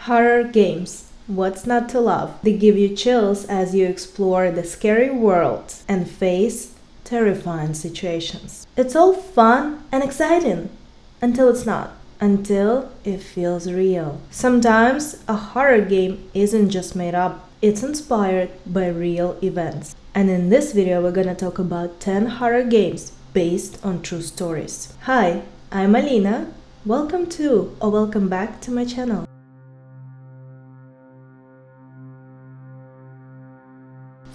Horror games. What's not to love? They give you chills as you explore the scary worlds and face terrifying situations. It's all fun and exciting until it's not. Until it feels real. Sometimes a horror game isn't just made up, it's inspired by real events. And in this video, we're gonna talk about 10 horror games based on true stories. Hi, I'm Alina. Welcome to or welcome back to my channel.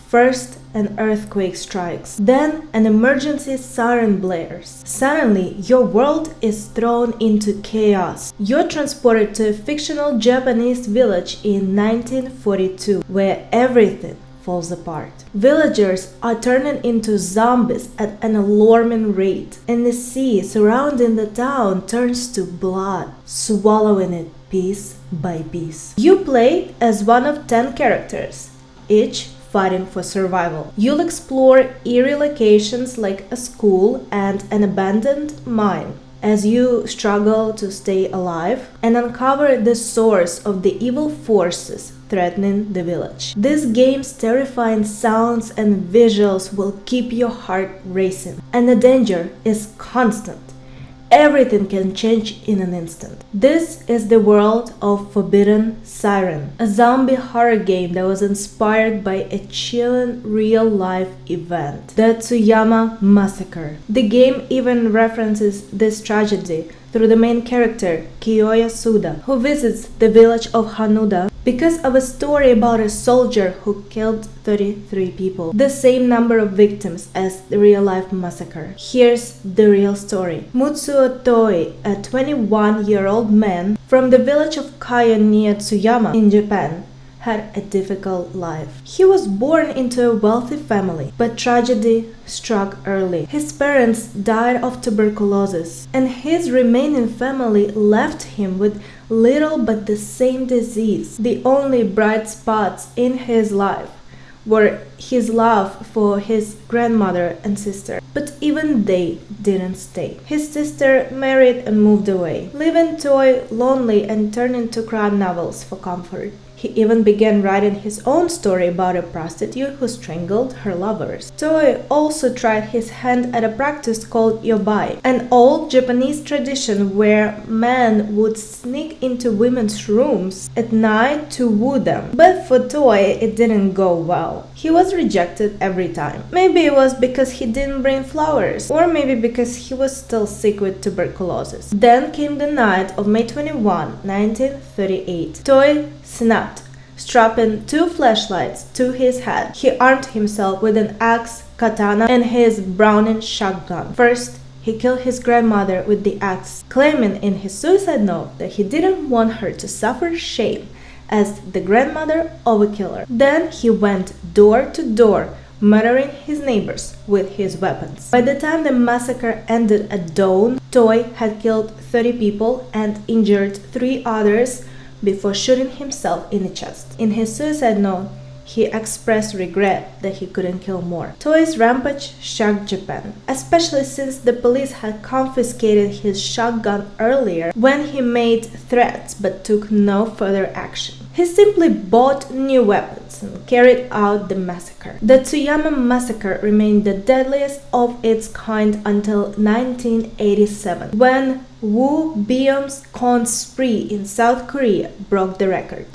First, an earthquake strikes. Then, an emergency siren blares. Suddenly, your world is thrown into chaos. You're transported to a fictional Japanese village in 1942, where everything falls apart. Villagers are turning into zombies at an alarming rate, and the sea surrounding the town turns to blood, swallowing it piece by piece. You play as one of 10 characters, each fighting for survival. You'll explore eerie locations like a school and an abandoned mine as you struggle to stay alive and uncover the source of the evil forces threatening the village. This game's terrifying sounds and visuals will keep your heart racing, and the danger is constant. Everything can change in an instant. This is the world of Forbidden Siren, a zombie horror game that was inspired by a chilling real-life event, the Tsuyama Massacre. The game even references this tragedy through the main character, Kiyoya Suda, who visits the village of Hanuda because of a story about a soldier who killed 33 people, the same number of victims as the real-life massacre. Here's the real story. Mutsuo Toi, a 21-year-old man from the village of Kayo near Tsuyama in Japan, had a difficult life. He was born into a wealthy family, but tragedy struck early. His parents died of tuberculosis, and his remaining family left him with little but the same disease. The only bright spots in his life were his love for his grandmother and sister, but even they didn't stay. His sister married and moved away, leaving Toi lonely and turning to crime novels for comfort. He even began writing his own story about a prostitute who strangled her lovers. Toi also tried his hand at a practice called yobai, an old Japanese tradition where men would sneak into women's rooms at night to woo them. But for Toi, it didn't go well. He was rejected every time. Maybe it was because he didn't bring flowers, or maybe because he was still sick with tuberculosis. Then came the night of May 21, 1938. Toi snapped, strapping 2 flashlights to his head. He armed himself with an axe, katana, and his Browning shotgun. First, he killed his grandmother with the axe, claiming in his suicide note that he didn't want her to suffer shame as the grandmother of a killer. Then he went door to door, murdering his neighbors with his weapons. By the time the massacre ended at dawn, Toi had killed 30 people and injured 3 others before shooting himself in the chest. In his suicide note, he expressed regret that he couldn't kill more. Toi's rampage shocked Japan, especially since the police had confiscated his shotgun earlier when he made threats but took no further action. He simply bought new weapons and carried out the massacre. The Tsuyama Massacre remained the deadliest of its kind until 1987, when Woo Byung's con spree in South Korea broke the record.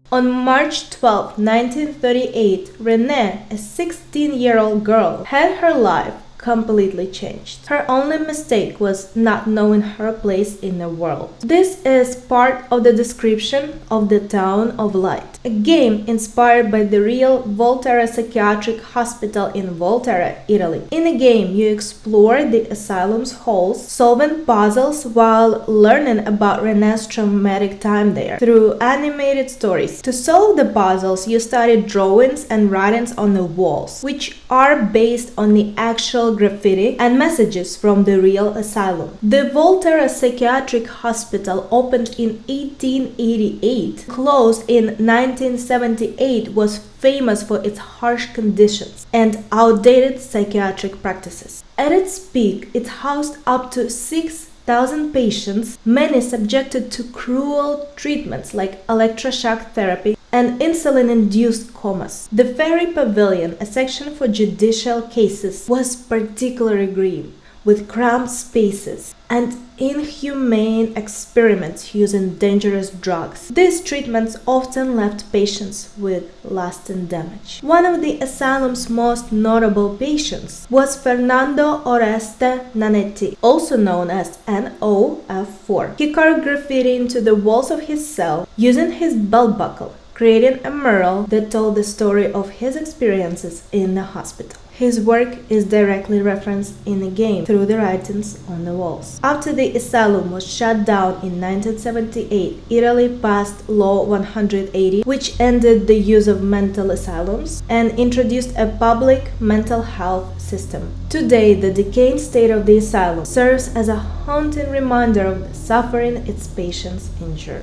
On March 12, 1938, Renee, a 16-year-old girl, had her life completely changed. Her only mistake was not knowing her place in the world. This is part of the description of the Town of Light, a game inspired by the real Volterra psychiatric hospital in Volterra, Italy. In the game, you explore the asylum's halls, solving puzzles while learning about Renee's traumatic time there through animated stories. To solve the puzzles, you study drawings and writings on the walls, which are based on the actual graffiti and messages from the real asylum. The Volterra Psychiatric Hospital opened in 1888, closed in 1978, was famous for its harsh conditions and outdated psychiatric practices. At its peak, it housed up to 6 6,000 patients, many subjected to cruel treatments like electroshock therapy and insulin-induced comas. The Ferry Pavilion, a section for judicial cases, was particularly grim, with cramped spaces and inhumane experiments using dangerous drugs. These treatments often left patients with lasting damage. One of the asylum's most notable patients was Fernando Oreste Nanetti, also known as NOF4. He carved graffiti into the walls of his cell using his belt buckle, creating a mural that told the story of his experiences in the hospital. His work is directly referenced in the game through the writings on the walls. After the asylum was shut down in 1978, Italy passed Law 180, which ended the use of mental asylums and introduced a public mental health system. Today, the decaying state of the asylum serves as a haunting reminder of the suffering its patients endure.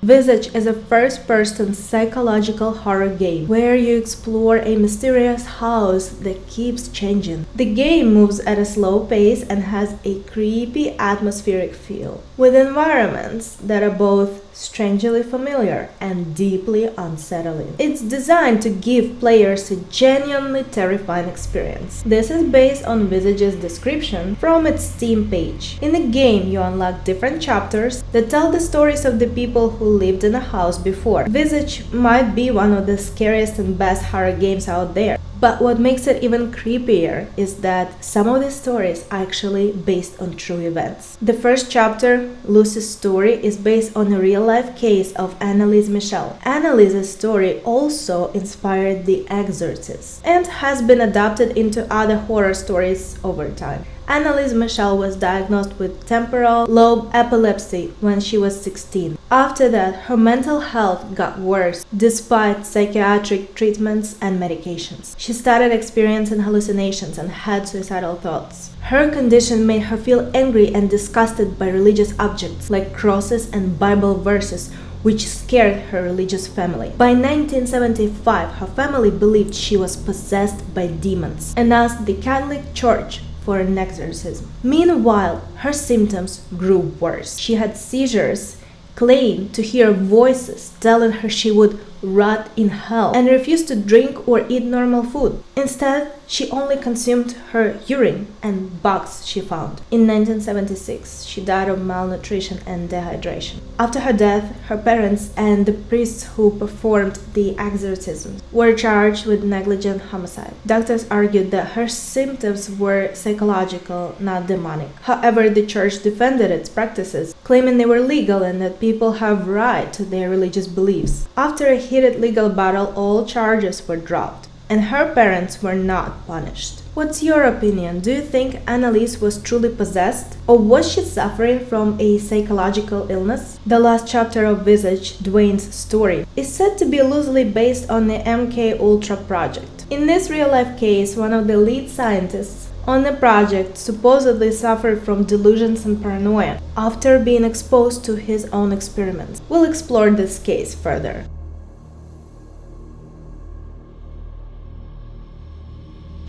Visage is a first-person psychological horror game where you explore a mysterious house that keeps changing. The game moves at a slow pace and has a creepy atmospheric feel, with environments that are both strangely familiar and deeply unsettling. It's designed to give players a genuinely terrifying experience. This is based on Visage's description from its Steam page. In the game, you unlock different chapters that tell the stories of the people who lived in a house before. Visage might be one of the scariest and best horror games out there. But what makes it even creepier is that some of the stories are actually based on true events. The first chapter, Lucy's story, is based on a real-life case of Annalise Michel. Annalise's story also inspired The Exorcist and has been adapted into other horror stories over time. Annalise Michel was diagnosed with temporal lobe epilepsy when she was 16. After that, her mental health got worse despite psychiatric treatments and medications. She started experiencing hallucinations and had suicidal thoughts. Her condition made her feel angry and disgusted by religious objects like crosses and Bible verses, which scared her religious family. By 1975, her family believed she was possessed by demons and asked the Catholic Church for an exorcism. Meanwhile, her symptoms grew worse. She had seizures, claimed to hear voices telling her she would rot in hell, and refused to drink or eat normal food. Instead, she only consumed her urine and bugs she found. In 1976, she died of malnutrition and dehydration. After her death, her parents and the priests who performed the exorcism were charged with negligent homicide. Doctors argued that her symptoms were psychological, not demonic. However, the church defended its practices, claiming they were legal and that people have right to their religious beliefs. After a heated legal battle, all charges were dropped, and her parents were not punished. What's your opinion? Do you think Annalise was truly possessed? Or was she suffering from a psychological illness? The last chapter of Visage, Dwayne's story, is said to be loosely based on the MK Ultra project. In this real-life case, one of the lead scientists on the project supposedly suffered from delusions and paranoia after being exposed to his own experiments. We'll explore this case further.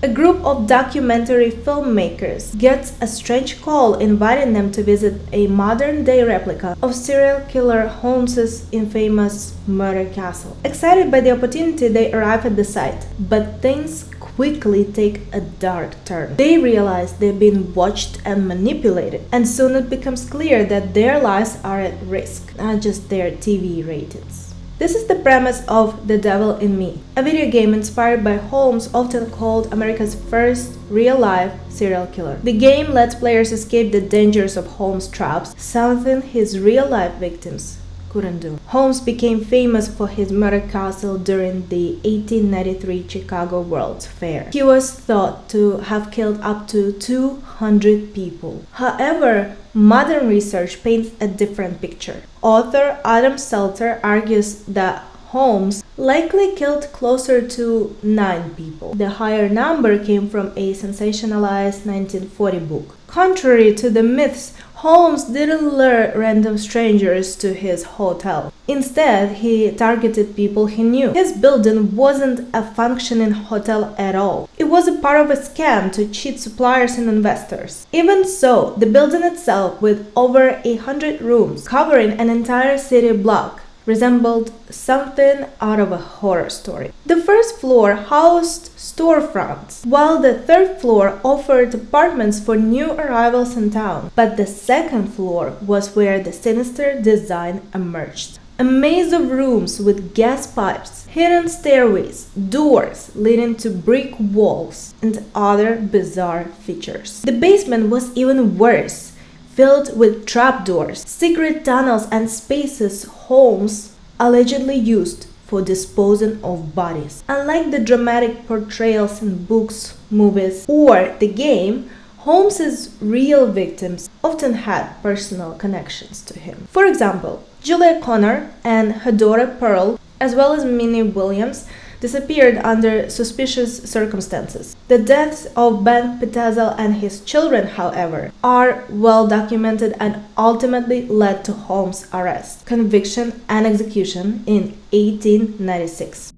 A group of documentary filmmakers gets a strange call inviting them to visit a modern-day replica of serial killer Holmes's infamous murder castle. Excited by the opportunity, they arrive at the site, but things quickly take a dark turn. They realize they've been watched and manipulated, and soon it becomes clear that their lives are at risk, not just their TV ratings. This is the premise of The Devil in Me, a video game inspired by Holmes, often called America's first real-life serial killer. The game lets players escape the dangers of Holmes' traps, something his real-life victims couldn't do. Holmes became famous for his murder castle during the 1893 Chicago World's Fair. He was thought to have killed up to 200 people. However, modern research paints a different picture. Author Adam Seltzer argues that Holmes likely killed closer to 9 people. The higher number came from a sensationalized 1940 book. Contrary to the myths, Holmes didn't lure random strangers to his hotel. Instead, he targeted people he knew. His building wasn't a functioning hotel at all. It was a part of a scam to cheat suppliers and investors. Even so, the building itself, with over 100 rooms covering an entire city block, resembled something out of a horror story. The first floor housed storefronts, while the third floor offered apartments for new arrivals in town. But the second floor was where the sinister design emerged. A maze of rooms with gas pipes, hidden stairways, doors leading to brick walls, and other bizarre features. The basement was even worse, filled with trapdoors, secret tunnels, and spaces Holmes allegedly used for disposing of bodies. Unlike the dramatic portrayals in books, movies, or the game, Holmes's real victims often had personal connections to him. For example, Julia Connor and her daughter Pearl, as well as Minnie Williams, disappeared under suspicious circumstances. The deaths of Ben Pitezel and his children, however, are well documented and ultimately led to Holmes' arrest, conviction, and execution in 1896.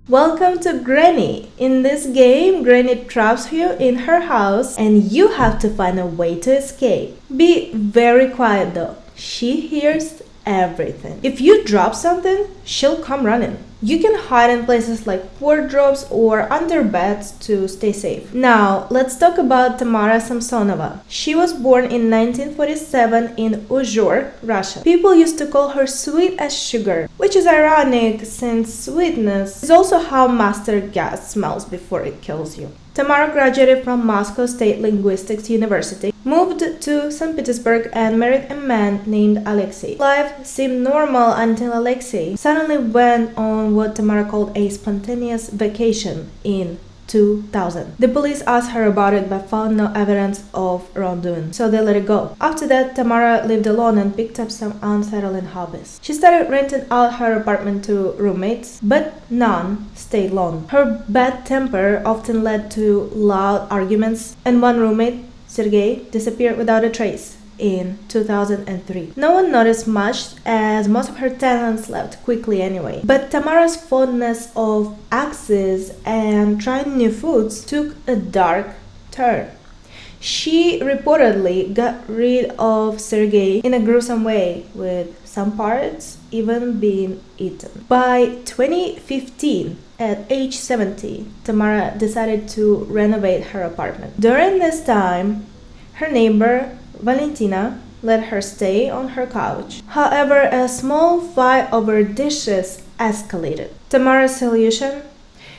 Welcome to Granny. In this game, Granny traps you in her house and you have to find a way to escape. Be very quiet though. She hears everything. If you drop something, she'll come running. You can hide in places like wardrobes or under beds to stay safe. Now, let's talk about Tamara Samsonova. She was born in 1947 in Uzhur, Russia. People used to call her sweet as sugar, which is ironic since sweetness is also how mustard gas smells before it kills you. Tamara graduated from Moscow State Linguistics University, moved to St. Petersburg, and married a man named Alexei. Life seemed normal until Alexei suddenly went on what Tamara called a spontaneous vacation in 2000. The police asked her about it but found no evidence of wrongdoing, so they let it go. After that, Tamara lived alone and picked up some unsettling hobbies. She started renting out her apartment to roommates, but none stayed long. Her bad temper often led to loud arguments, and one roommate, Sergei, disappeared without a trace in 2003. No one noticed much as most of her tenants left quickly anyway. But Tamara's fondness of axes and trying new foods took a dark turn. She reportedly got rid of Sergei in a gruesome way, with some parts even being eaten. By 2015, at age 70, Tamara decided to renovate her apartment. During this time, her neighbor Valentina let her stay on her couch. However, a small fight over dishes escalated. Tamara's solution?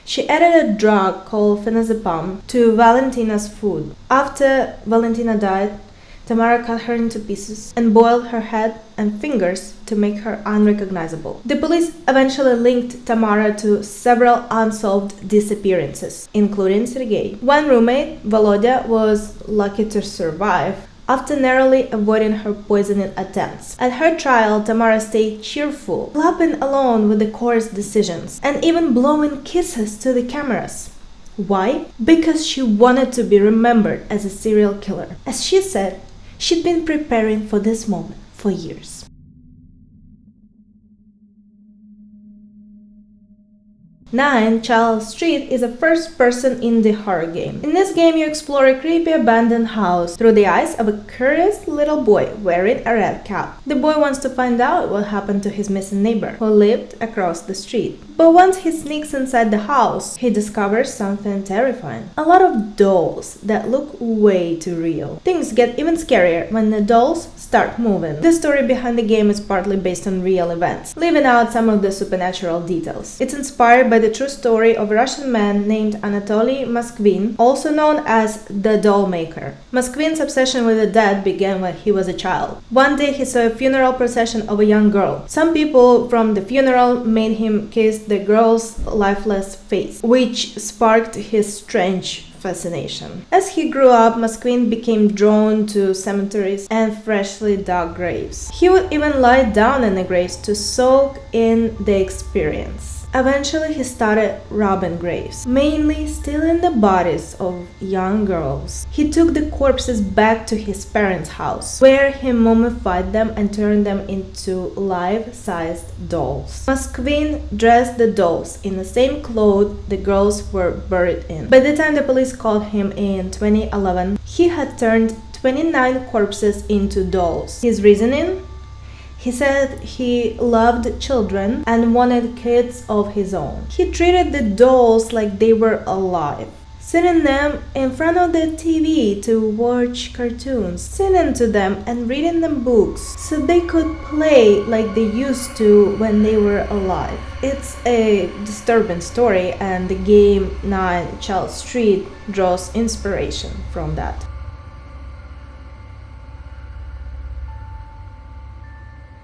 She added a drug called phenazepam to Valentina's food. After Valentina died, Tamara cut her into pieces and boiled her head and fingers to make her unrecognizable. The police eventually linked Tamara to several unsolved disappearances, including Sergei. One roommate, Volodya, was lucky to survive after narrowly avoiding her poisoning attempts. At her trial, Tamara stayed cheerful, laughing alone with the court's decisions, and even blowing kisses to the cameras. Why? Because she wanted to be remembered as a serial killer. As she said, she'd been preparing for this moment for years. 9. Charles Street is a first-person indie horror game. In this game, you explore a creepy abandoned house through the eyes of a curious little boy wearing a red cap. The boy wants to find out what happened to his missing neighbor, who lived across the street. But once he sneaks inside the house, he discovers something terrifying. A lot of dolls that look way too real. Things get even scarier when the dolls start moving. The story behind the game is partly based on real events, leaving out some of the supernatural details. It's inspired by the true story of a Russian man named Anatoly Moskvin, also known as the Dollmaker. Moskvin's obsession with the dead began when he was a child. One day he saw a funeral procession of a young girl. Some people from the funeral made him kiss the girl's lifeless face, which sparked his strange fascination. As he grew up, Masquin became drawn to cemeteries and freshly dug graves. He would even lie down in the graves to soak in the experience. Eventually, he started robbing graves, mainly stealing the bodies of young girls. He took the corpses back to his parents' house, where he mummified them and turned them into life-sized dolls. Masquin dressed the dolls in the same clothes the girls were buried in. By the time the police called him in 2011, he had turned 29 corpses into dolls. His reasoning? He said he loved children and wanted kids of his own. He treated the dolls like they were alive, sitting them in front of the TV to watch cartoons, singing to them and reading them books so they could play like they used to when they were alive. It's a disturbing story, and the game 9 Charles Street draws inspiration from that.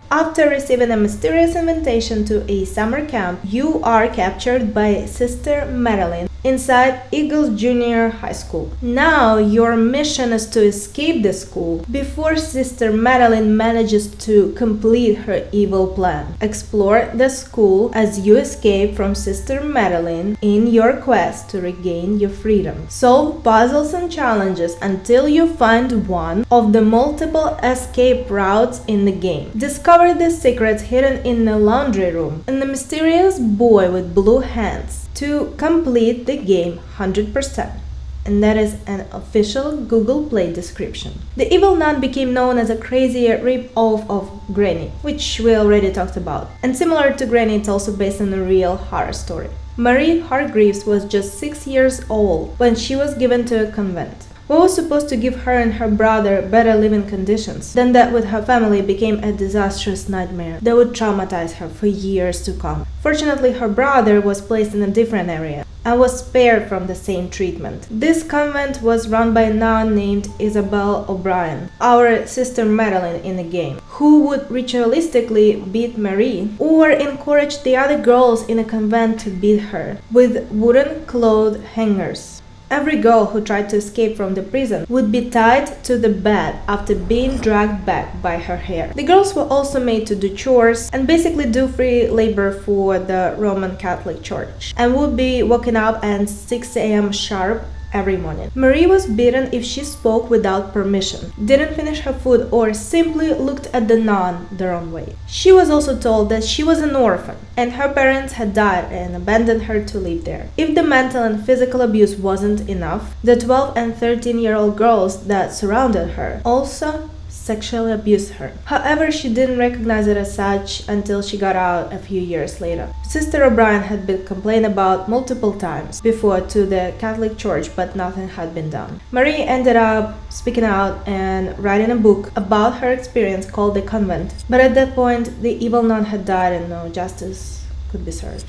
After receiving a mysterious invitation to a summer camp, you are captured by Sister Madeline inside Eagles Junior High School. Now your mission is to escape the school before Sister Madeline manages to complete her evil plan. Explore the school as you escape from Sister Madeline in your quest to regain your freedom. Solve puzzles and challenges until you find one of the multiple escape routes in the game. Discover the secrets hidden in the laundry room and the mysterious boy with blue hands to complete the game 100%. And that is an official Google Play description. The evil nun became known as a crazy rip-off of Granny, which we already talked about. And similar to Granny, it's also based on a real horror story. Marie Hargreaves was just 6 years old when she was given to a convent. What was supposed to give her and her brother better living conditions than that with her family became a disastrous nightmare that would traumatize her for years to come. Fortunately, her brother was placed in a different area and was spared from the same treatment. This convent was run by a nun named Isabel O'Brien, our Sister Madeline in the game, who would ritualistically beat Marie or encourage the other girls in the convent to beat her with wooden cloth hangers. Every girl who tried to escape from the prison would be tied to the bed after being dragged back by her hair. The girls were also made to do chores and basically do free labor for the Roman Catholic Church, and would be woken up at 6 a.m. sharp every morning. Marie was beaten if she spoke without permission, didn't finish her food, or simply looked at the nun the wrong way. She was also told that she was an orphan and her parents had died and abandoned her to live there. If the mental and physical abuse wasn't enough, the 12 and 13-year-old girls that surrounded her also sexually abused her. However, she didn't recognize it as such until she got out a few years later. Sister O'Brien had been complained about multiple times before to the Catholic Church, but nothing had been done. Marie ended up speaking out and writing a book about her experience called The Convent, but at that point the evil nun had died and no justice could be served.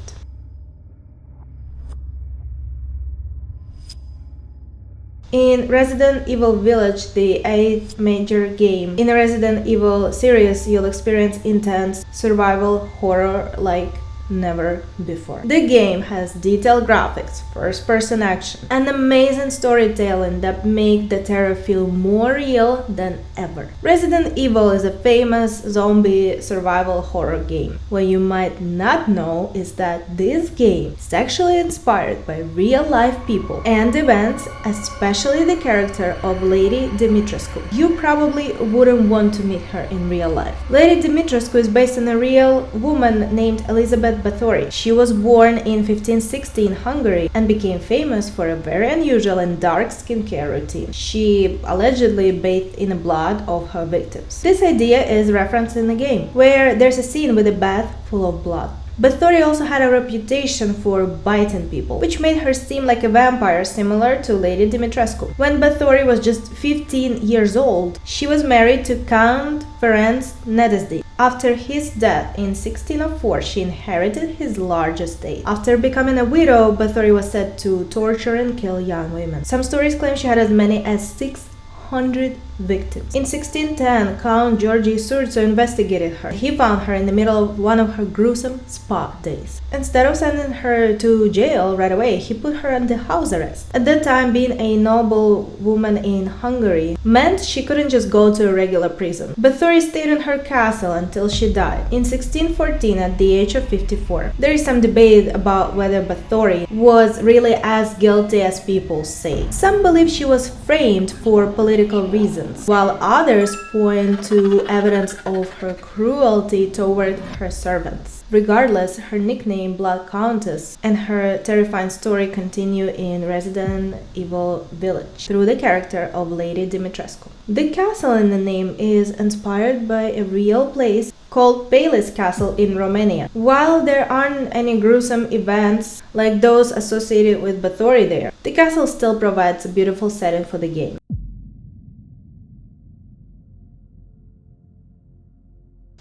In Resident Evil Village, the 8th major game in the Resident Evil series, you'll experience intense survival horror like never before. The game has detailed graphics, first-person action, and amazing storytelling that make the terror feel more real than ever. Resident Evil is a famous zombie survival horror game. What you might not know is that this game is actually inspired by real-life people and events, especially the character of Lady Dimitrescu. You probably wouldn't want to meet her in real life. Lady Dimitrescu is based on a real woman named Elizabeth Bathory. She was born in 1560 in Hungary and became famous for a very unusual and dark skincare routine. She allegedly bathed in the blood of her victims. This idea is referenced in the game, where there's a scene with a bath full of blood. Bathory also had a reputation for biting people, which made her seem like a vampire similar to Lady Dimitrescu. When Bathory was just 15 years old, she was married to Count Ferenc Nedesdy. After his death in 1604, she inherited his large estate. After becoming a widow, Bathory was said to torture and kill young women. Some stories claim she had as many as 600 victims. In 1610, Count Georgi Surzo investigated her. He found her in the middle of one of her gruesome spa days. Instead of sending her to jail right away, he put her under house arrest. At that time, being a noble woman in Hungary meant she couldn't just go to a regular prison. Bathory stayed in her castle until she died in 1614 at the age of 54. There is some debate about whether Bathory was really as guilty as people say. Some believe she was framed for political reasons, while others point to evidence of her cruelty toward her servants. Regardless, her nickname Blood Countess and her terrifying story continue in Resident Evil Village through the character of Lady Dimitrescu. The castle in the name is inspired by a real place called Bailey's Castle in Romania. While there aren't any gruesome events like those associated with Bathory there, the castle still provides a beautiful setting for the game.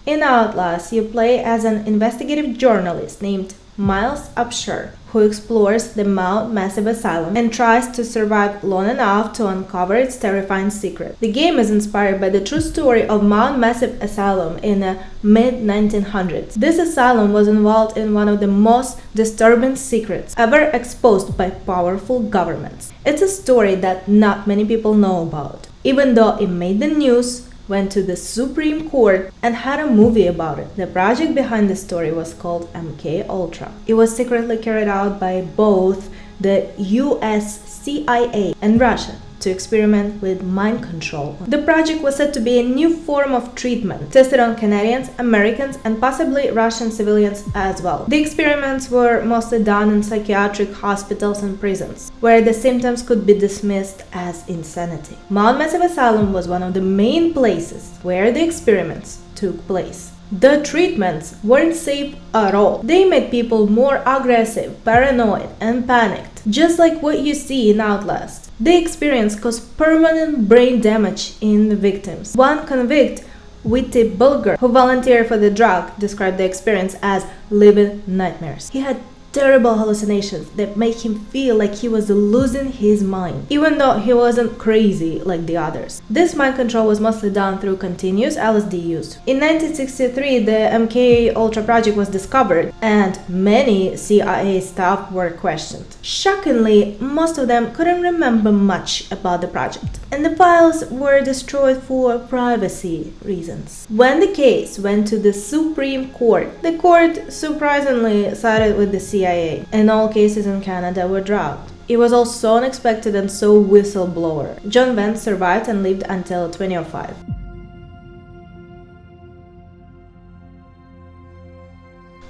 In Outlast, you play as an investigative journalist named Miles Upshur, who explores the Mount Massive Asylum and tries to survive long enough to uncover its terrifying secret. The game is inspired by the true story of Mount Massive Asylum in the mid-1900s. This asylum was involved in one of the most disturbing secrets ever exposed by powerful governments. It's a story that not many people know about, even though it made the news, went to the Supreme Court, and had a movie about it. The project behind the story was called MK Ultra. It was secretly carried out by both the US CIA and Russia to experiment with mind control. The project was said to be a new form of treatment, tested on Canadians, Americans, and possibly Russian civilians as well. The experiments were mostly done in psychiatric hospitals and prisons, where the symptoms could be dismissed as insanity. Mount Massive Asylum was one of the main places where the experiments took place. The treatments weren't safe at all. They made people more aggressive, paranoid, and panicked, just like what you see in Outlast. The experience caused permanent brain damage in the victims. One convict, Witty Bulger, who volunteered for the drug, described the experience as living nightmares. He had terrible hallucinations that made him feel like he was losing his mind, even though he wasn't crazy like the others. This mind control was mostly done through continuous LSD use. In 1963, the MK Ultra project was discovered, and many CIA staff were questioned. Shockingly, most of them couldn't remember much about the project, and the files were destroyed for privacy reasons. When the case went to the Supreme Court, the court surprisingly sided with the CIA, and all cases in Canada were dropped. It was all so unexpected and so whistleblower. John Vance survived and lived until 2005.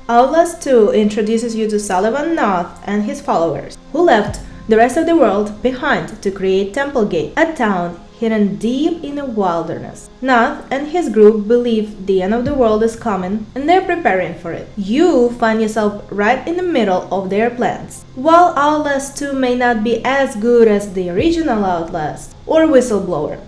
Outlast 2 introduces you to Sullivan North and his followers, who left the rest of the world behind to create Templegate, a town hidden deep in the wilderness. Nath and his group believe the end of the world is coming, and they're preparing for it. You find yourself right in the middle of their plans. While Outlast 2 may not be as good as the original Outlast or Whistleblower,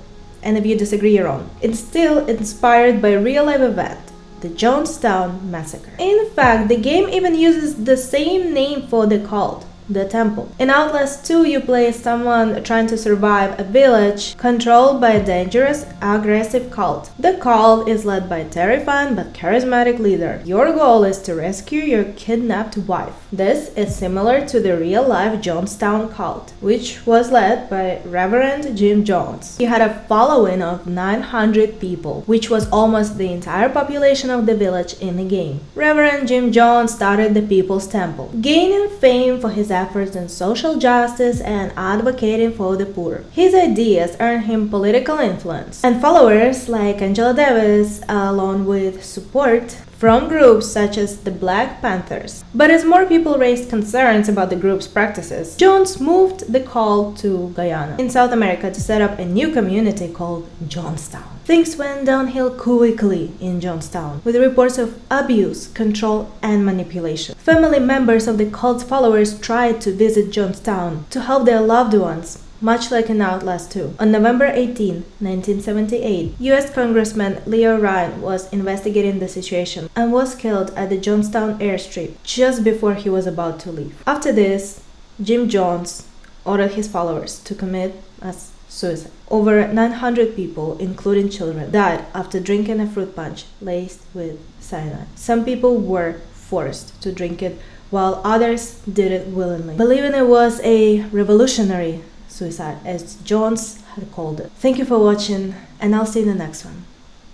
and if you disagree, you're wrong, it's still inspired by a real-life event, the Jonestown Massacre. In fact, the game even uses the same name for the cult, the temple. In Outlast 2, you play as someone trying to survive a village controlled by a dangerous, aggressive cult. The cult is led by a terrifying but charismatic leader. Your goal is to rescue your kidnapped wife. This is similar to the real-life Jonestown cult, which was led by Reverend Jim Jones. He had a following of 900 people, which was almost the entire population of the village in the game. Reverend Jim Jones started the People's Temple, gaining fame for his efforts in social justice and advocating for the poor. His ideas earned him political influence and followers like Angela Davis, along with support from groups such as the Black Panthers. But as more people raised concerns about the group's practices, Jones moved the cult to Guyana in South America to set up a new community called Jonestown. Things went downhill quickly in Jonestown, with reports of abuse, control, and manipulation. Family members of the cult's followers tried to visit Jonestown to help their loved ones, much like in Outlast 2. On November 18, 1978, US Congressman Leo Ryan was investigating the situation and was killed at the Jonestown airstrip just before he was about to leave. After this, Jim Jones ordered his followers to commit as suicide. Over 900 people, including children, died after drinking a fruit punch laced with cyanide. Some people were forced to drink it, while others did it willingly, believing it was a revolutionary suicide, as Jones had called it. Thank you for watching, and I'll see you in the next one.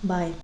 Bye.